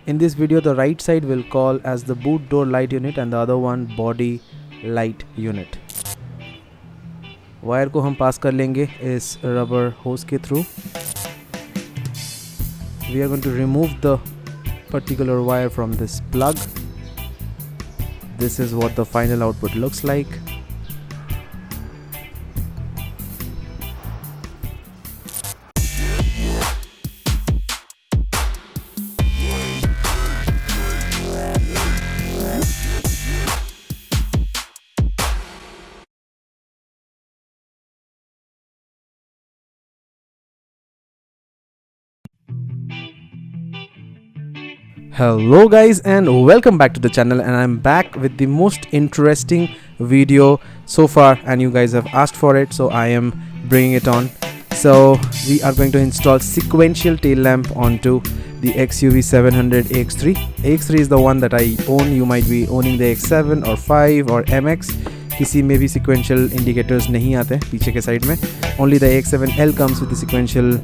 In this video, the right side will call as the boot door light unit and the other one body light unit. Wire को हम पास कर लेंगे इस rubber होस के through. We are going to remove the particular wire from this plug. This is what the final output looks like. Hello guys and welcome back to the channel, and I'm back with the most interesting video so far, and you guys have asked for it, so I am bringing it on. So we are going to install sequential tail lamp onto the XUV 700 AX3. AX3 is the one that I own. You might be owning the X7 or 5 or MX. किसी में भी sequential indicators नहीं आते पीछे के side में. Only the AX7L comes with the sequential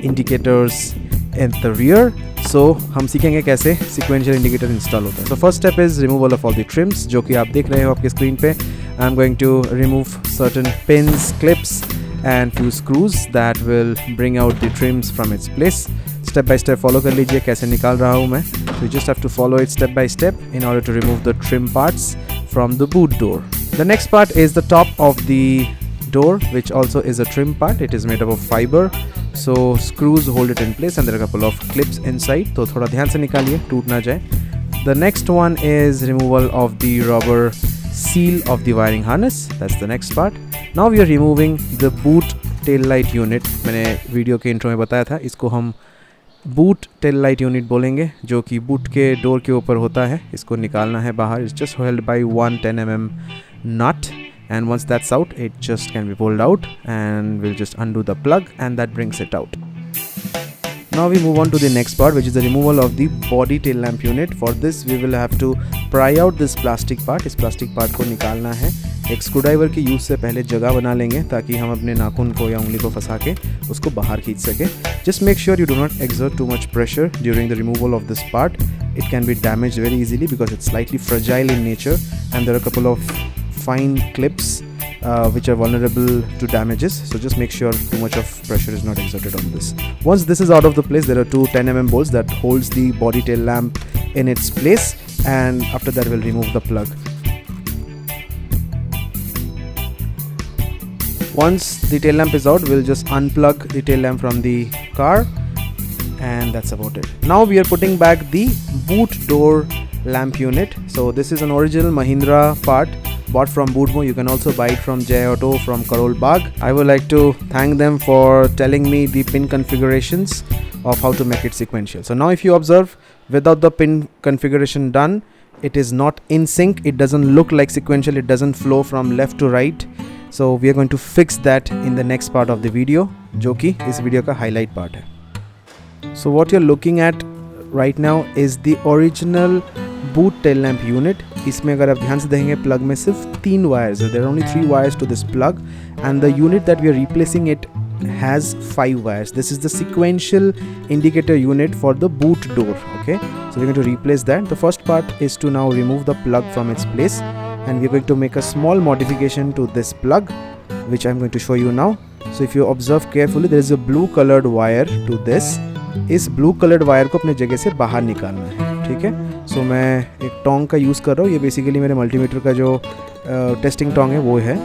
indicators in the rear. So हम सीखेंगे कैसे sequential indicator install होता है. So first step is removal of all the trims, जो कि आप देख रहे हो आपके स्क्रीन पे. I'm going to remove certain pins, clips and few screws that will bring out the trims from its place. Step by step follow कर लीजिए कैसे निकाल रहा हूँ मैं. So you just have to follow it step by step in order to remove the trim parts from the boot door. The next part is the top of the door, which also is a trim part. It is made up of fiber. So screws hold it in place and there are a couple of clips inside. तो थोड़ा ध्यान से निकालिए टूट ना जाए. The next one is removal of the rubber seal of the wiring harness. That's the next part. Now we are removing the boot tail light unit. मैंने video के इंट्रो में बताया था, इसको हम बूट टेल लाइट यूनिट बोलेंगे, जो कि बूट के डोर के ऊपर होता है. इसको निकालना है बाहर. It's just held by one 10 mm nut. And once that's out, it just can be pulled out and we'll just undo the plug and that brings it out. Now we move on to the next part, which is the removal of the body tail lamp unit. For this we will have to pry out this plastic part. इस plastic part को निकालना है. एक screwdriver के use से पहले जगह बना लेंगे ताकि हम अपने नाखून को या उंगली को फंसा के उसको बाहर खींच सके. Just make sure you do not exert too much pressure during the removal of this part. It can be damaged very easily because it's slightly fragile in nature and there are a couple of fine clips which are vulnerable to damages, so just make sure too much of pressure is not exerted on this. Once this is out of the place, there are two 10 mm bolts that holds the body tail lamp in its place, and after that we'll remove the plug. Once the tail lamp is out, we'll just unplug the tail lamp from the car, and that's about it. Now we are putting back the boot door lamp unit. So this is an original Mahindra part bought from Bootmo. You can also buy it from Jai Auto, from Karol Bagh. I would like to thank them for telling me the pin configurations of how to make it sequential. So now if you observe, without the pin configuration done, it is not in sync. It doesn't look like sequential. It doesn't flow from left to right. So we are going to fix that in the next part of the video, जो कि इस video का highlight part है. So what you're looking at right now is the original boot tail lamp unit. इसमें अगर आप ध्यान से देखेंगे प्लग में सिर्फ 3 वायर्स है. There are only 3 wires to this plug and the unit that we are replacing it has 5 wires. This is the sequential indicator unit for the boot door. Okay, so we're going to replace that. The first part is to now remove the plug from its place and we're going to make a small modification to this plug, which I'm going to show you now. So if you observe carefully, there is a blue colored wire to this. इस blue coloured wire को अपने जगह से बाहर निकालना है. ठीक है, सो मैं एक टोंग का यूज़ कर रहा हूँ. ये बेसिकली मेरे मल्टीमीटर का जो टेस्टिंग टोंग है वो है.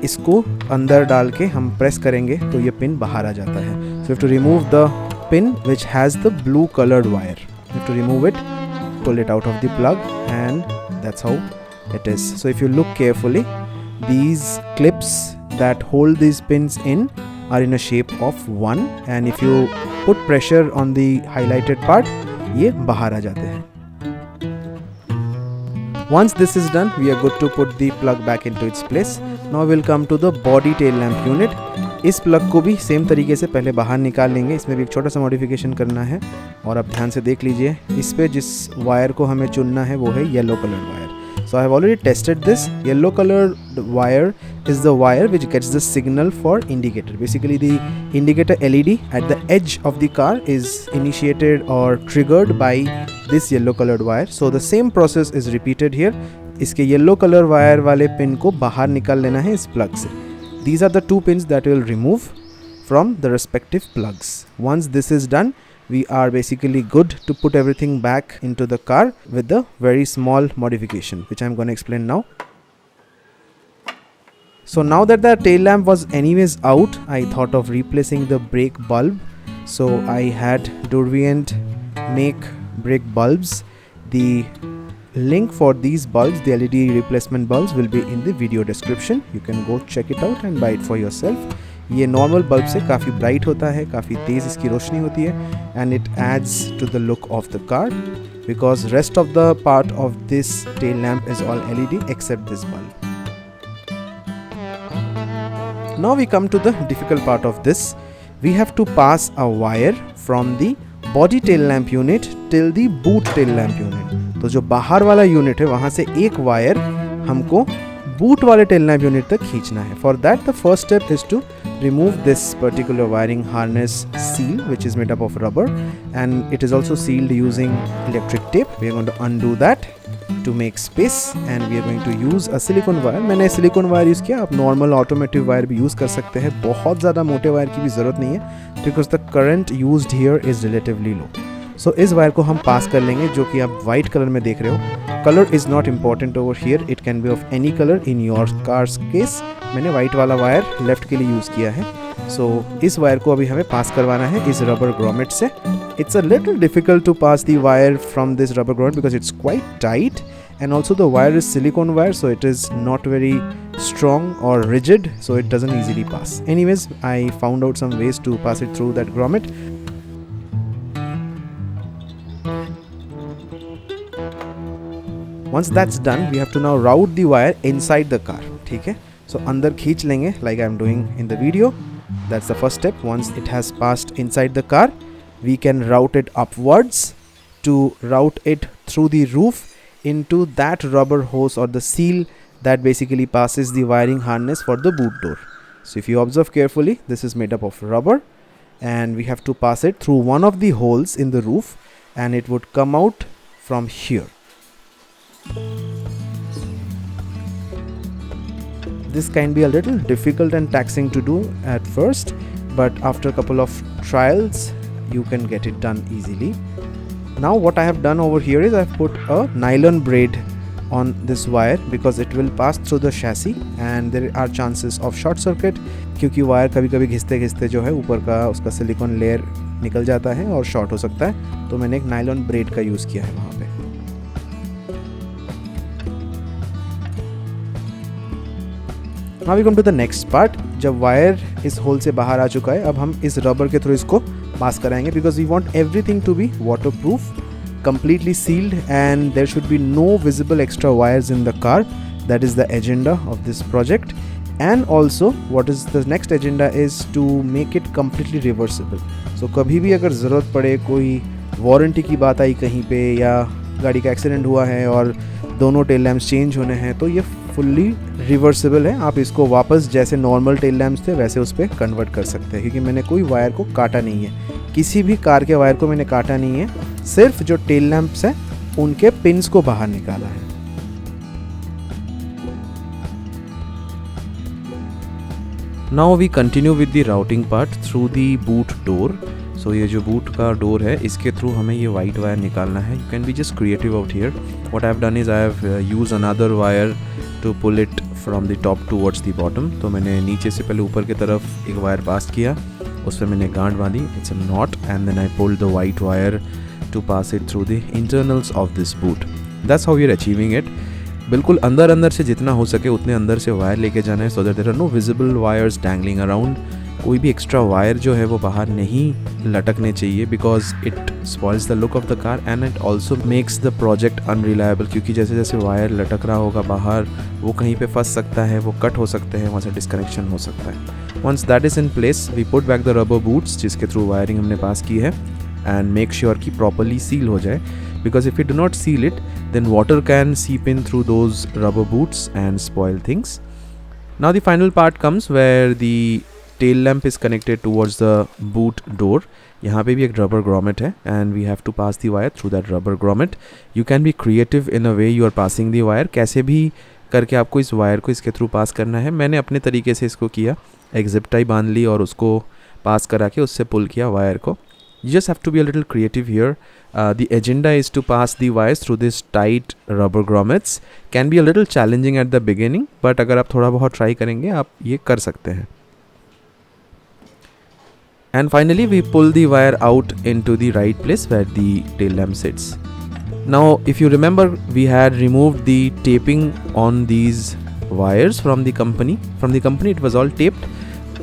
इसको अंदर डाल के हम प्रेस करेंगे तो ये पिन बाहर आ जाता है. So have to remove the pin which has the blue coloured wire. Have to remove it, pull it out of the plug and that's how it is. So if you look carefully, these clips that hold these pins in are in a shape of 1, and if you put pressure on the highlighted part, ये बाहर आ जाते हैं. Once this is done, we are good to put the plug back into its place. Now we'll come to the body tail lamp unit. इस plug को भी same तरीके से पहले बाहर निकाल लेंगे. इसमें भी एक छोटा सा मॉडिफिकेशन करना है और आप ध्यान से देख लीजिए. इस पे जिस वायर को हमें चुनना है वो है yellow colour wire. So I have already tested this. Yellow colored wire is the wire which gets the signal for indicator. Basically the indicator LED at the edge of the car is initiated or triggered by this yellow colored wire. So the same process is repeated here. इसके yellow color wire वाले pin को बाहर निकाल लेना है इस plug से. These are the two pins that we will remove from the respective plugs. Once this is done, we are basically good to put everything back into the car with a very small modification, which I am going to explain now. So now that the tail lamp was anyways out, I thought of replacing the brake bulb. So I had Dorvient make brake bulbs. The link for these bulbs, the LED replacement bulbs, will be in the video description. You can go check it out and buy it for yourself. ये normal bulb से काफ़ी bright होता है, काफ़ी तेज़ इसकी रोशनी होती है, and it adds to the look of the car because rest of the part of this tail lamp is all LED except this bulb. Now we come to the difficult part of this. We have to pass a wire from the body tail lamp unit till the boot tail lamp unit. तो जो बाहर वाला unit है वहाँ से एक wire हमको boot वाले टेल लैम्प यूनिट तक खींचना है. For that the first step is to remove this particular wiring harness seal, which is made up of rubber, and it is also sealed using electric tape. We are going to undo that to make space, and we are going to use a silicone wire. मैंने silicone wire use किया, आप normal automotive wire भी use कर सकते हैं. बहुत ज़्यादा मोटे वायर की भी ज़रूरत नहीं है because the current used here is relatively low. So इस वायर को हम पास कर लेंगे, जो कि आप वाइट कलर में देख रहे हो. Colour is not important over here, it can be of any colour in your cars case. मैंने वाइट वाला वायर लेफ्ट के लिए यूज़ किया है. सो इस वायर को अभी हमें पास करवाना है इस रबर ग्रोमेट से. It's a little difficult to pass the wire from this rubber grommet because it's quite tight, and also the wire is silicone wire, so it is not very strong or rigid, so it doesn't easily pass. Anyways, I found out some ways to pass it through that grommet. Once that's done, we have to now route the wire inside the car. ठीक है, so अंदर खींच लेंगे like I am doing in the video. That's the first step. Once it has passed inside the car, we can route it upwards to route it through the roof into that rubber hose or the seal that basically passes the wiring harness for the boot door. So if you observe carefully, this is made up of rubber, and we have to pass it through one of the holes in the roof, and it would come out from here. This can be a little difficult and taxing to do at first, but after a couple of trials you can get it done easily. Now what I have done over here is I have put a nylon braid on this wire because it will pass through the chassis and there are chances of short circuit, क्योंकि wire कभी कभी घिसते घिसते जो है ऊपर का उसका silicon layer निकल जाता है और शॉर्ट हो सकता है. तो मैंने एक नायलॉन ब्रेड का यूज़ किया है वहाँ पे. Now we come to the next part. जब वायर इस होल से बाहर आ चुका है, अब हम इस रबर के थ्रू इसको पास कराएंगे because we want everything to be waterproof, completely sealed, and there should be no visible extra wires in the car. That is the agenda of this project. And also what is the next agenda is to make it completely reversible. So कभी भी अगर ज़रूरत पड़े, कोई warranty की बात आई कहीं पे या गाड़ी का एक्सीडेंट हुआ है और दोनों टेल लैम्प्स चेंज होने हैं, तो ये फुल्ली रिवर्सिबल है. आप इसको वापस जैसे नॉर्मल टेल लैम्प्स थे वैसे उस पर कन्वर्ट कर सकते हैं, क्योंकि मैंने कोई वायर को काटा नहीं है. किसी भी कार के वायर को मैंने काटा नहीं है, सिर्फ जो टेल लैम्प्स हैं उनके पिन्स को बाहर निकाला है. Now we continue with the routing part through the boot door. So ये जो बूट का डोर है इसके थ्रू हमें ये वाइट वायर निकालना है. You can be just creative out here. What I have done is I have use another wire to pull it from the top towards the bottom. तो मैंने नीचे से पहले ऊपर की तरफ एक वायर पास किया, उस पर मैंने गांठ बांधी, it's a knot, and then I pulled the white wire to pass it through the internals of this boot. That's how we are achieving it. बिल्कुल अंदर अंदर से जितना हो सके उतने अंदर से वायर लेके जाना है, so that there are no visible wires dangling around. कोई भी एक्स्ट्रा वायर जो है वो बाहर नहीं लटकने चाहिए because it spoils the look of the car and it also makes the project unreliable. क्योंकि जैसे जैसे वायर लटक रहा होगा बाहर, वो कहीं पे फंस सकता है, वो कट हो सकते हैं, वहाँ से डिस्कनेक्शन हो सकता है. Once that is in place, we put back the rubber boots जिसके थ्रू वायरिंग हमने पास की है, एंड मेक श्योर कि प्रॉपरली सील हो जाए. Because if you do not seal it, then water can seep in through those rubber boots and spoil things. Now the final part comes where the tail lamp is connected towards the boot door. यहाँ पे भी एक rubber grommet है and we have to pass the wire through that rubber grommet. You can be creative in a way you are passing the wire. कैसे भी करके आपको इस वायर को इसके थ्रू पास करना है. मैंने अपने तरीके से इसको किया, एक जिप टाई बांध ली और उसको पास करा के उससे पुल किया वायर को. You just have to be a little creative here. The agenda is to pass the wires through this tight rubber grommets. Can be a little challenging at the beginning, but अगर आप थोड़ा बहुत try करेंगे आप ये कर सकते हैं. And finally we pull the wire out into the right place where the tail lamp sits. Now if you remember, we had removed the taping on these wires from the company. From the company it was all taped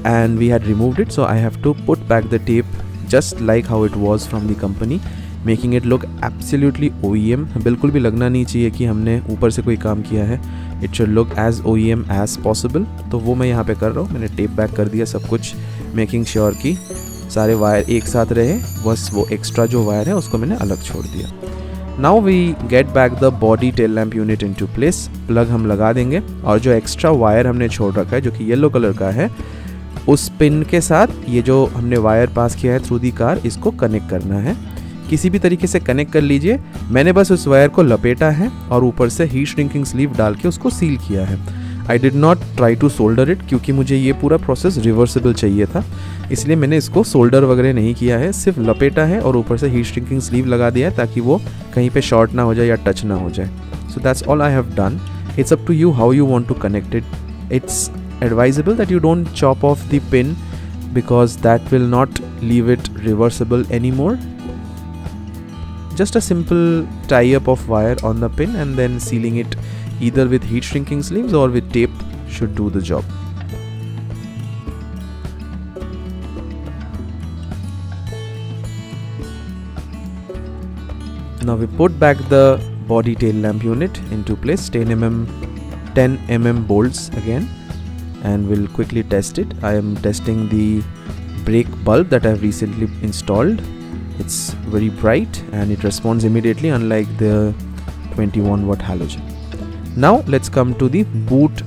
and we had removed it, so I have to put back the tape just like how it was from the company, making it look absolutely OEM. बिल्कुल भी लगना नहीं चाहिए कि हमने ऊपर से कोई काम किया है. It should look as OEM as possible. तो वो मैं यहाँ पे कर रहा हूँ. मैंने टेप बैक कर दिया सब कुछ, मेकिंग श्योर कि सारे वायर एक साथ रहे. बस वो एक्स्ट्रा जो वायर है उसको मैंने अलग छोड़ दिया. Now we get back the body tail lamp unit into place. Plug हम लगा देंगे और जो एक्स्ट्रा वायर हमने छोड़ रखा है जो कि येलो कलर का है, उस पिन के साथ ये जो हमने वायर पास किया है थ्रू दी कार, इसको कनेक्ट करना है. किसी भी तरीके से कनेक्ट कर लीजिए. मैंने बस उस वायर को लपेटा है और ऊपर से हीट श्रिंकिंग स्लीव डाल के उसको सील किया है. I did not try to solder it क्योंकि मुझे ये पूरा प्रोसेस रिवर्सिबल चाहिए था, इसलिए मैंने इसको सोल्डर वगैरह नहीं किया है. सिर्फ लपेटा है और ऊपर से हीट श्रिंकिंग स्लीव लगा दिया है ताकि वो कहीं पे शॉर्ट ना हो जाए या टच ना हो जाए. So that's all I have done. It's up to you how you want to connect it. It's advisable that you don't chop off the pin because that will not leave it reversible anymore. Just a simple tie up of wire on the pin and then sealing it either with heat shrinking sleeves or with tape should do the job. Now we put back the body tail lamp unit into place. 10 mm bolts again, and we'll quickly test it. I am testing the brake bulb that I've recently installed. It's very bright and it responds immediately, unlike the 21 watt halogen. Now let's come to the boot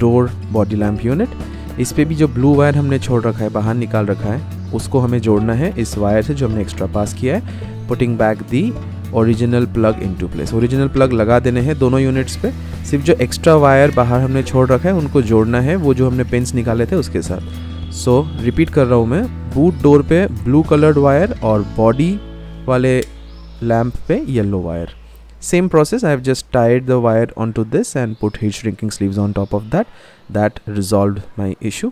door body lamp unit. इस पे भी जो blue wire हमने छोड़ रखा है, बाहर निकाल रखा है, उसको हमें जोड़ना है इस वायर से जो हमने एक्स्ट्रा पास किया है. Putting back the original plug into place. Original plug लगा देने हैं दोनों यूनिट्स पे. सिर्फ जो एक्स्ट्रा वायर बाहर हमने छोड़ रखा है उनको जोड़ना है वो जो हमने पिन्स निकाले थे उसके साथ. सो रिपीट कर रहा हूँ मैं. बूट डोर पे ब्लू कलर्ड वायर और बॉडी वाले लैम्प पे yellow wire. Same process. I have just tied the wire on to this and put heat shrinking sleeves on top of that. That resolved my issue.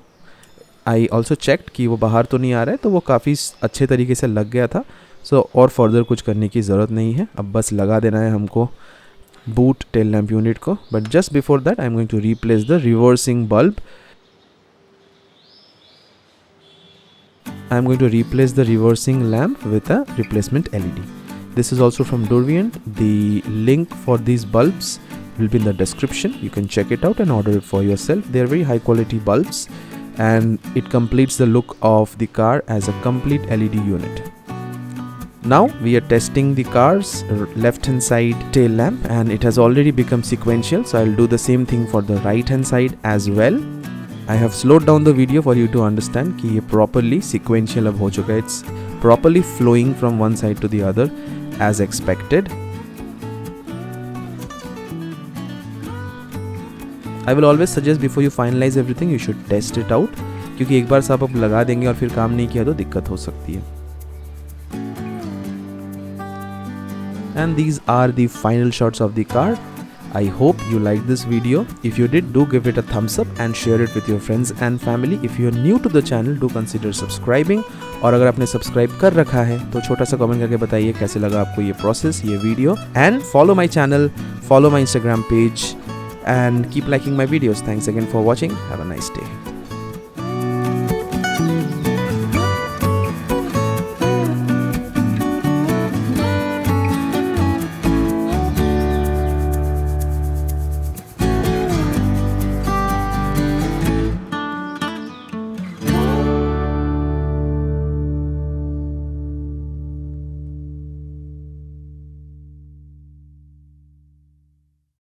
I also checked कि वो बाहर तो नहीं आ रहा है, तो वो काफ़ी अच्छे तरीके से लग गया था. सो और फर्दर कुछ करने की ज़रूरत नहीं है. अब बस लगा देना है हमको बूट टेल लैम्प यूनिट को. But just before that I am going to replace the reversing bulb. I am going to replace the reversing lamp with a replacement LED. This is also from Dorvient. The link for these bulbs will be in the description. You can check it out and order it for yourself. They are very high quality bulbs and it completes the look of the car as a complete LED unit. Now we are testing the car's left hand side tail lamp and it has already become sequential, so I'll do the same thing for the right hand side as well. I have slowed down the video for you to understand कि ये properly sequential अब हो चुका है. It's properly flowing from one side to the other as expected. I will always suggest before you finalize everything you should test it out, क्योंकि एक बार सब आप लगा देंगे और फिर काम नहीं किया तो दिक्कत हो सकती है. And these are the final shots of the car. I hope you liked this video. If you did, do give it a thumbs up and share it with your friends and family. If you are new to the channel, do consider subscribing. और अगर आपने subscribe कर रखा है तो छोटा सा comment करके बताइए कैसे लगा आपको ये प्रोसेस, ये video. And follow my channel, follow my Instagram page and keep liking my videos. Thanks again for watching. Have a nice day.